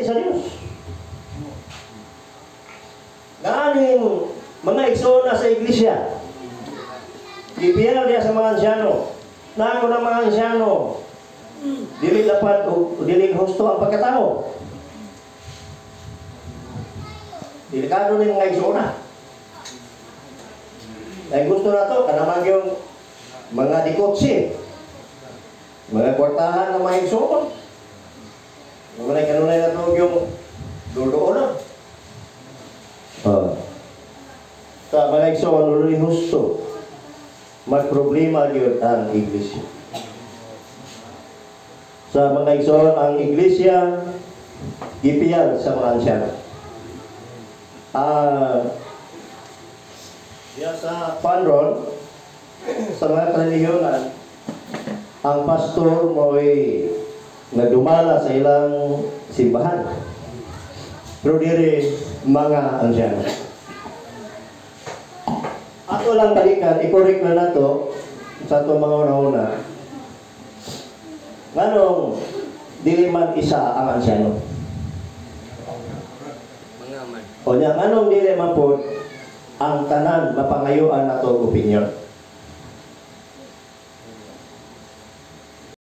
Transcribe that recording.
sa Diyos. Ngaaning mga igsona sa iglesia, ipiyal niya sa mga ansyano, nako ng mga ansyano, dili dapat o dili husto ang pagkatao. Delikado rin mga igsona. Dahil gusto na to, kanamang yung mga dikotsi, mga kwartahan ng mga igsona. Mga kanunay na to yung dulo na. Sa mga igsona, nuloy husto. Magproblema yun ang iglesia. Sa mga igsona, ang iglesia, ipiyal sa mga ansyano. Sa panron, sa mga relihiyonan, ang pastor mo'y nagdumala sa ilang simbahan. Pero diri mga ansyano. Ato lang balikan, i-correct na nato sa itong mga una-una. Nganong dili man isa ang ansyano? O niya, nganong dili man po ang tanan mapangayuan nato opinyon?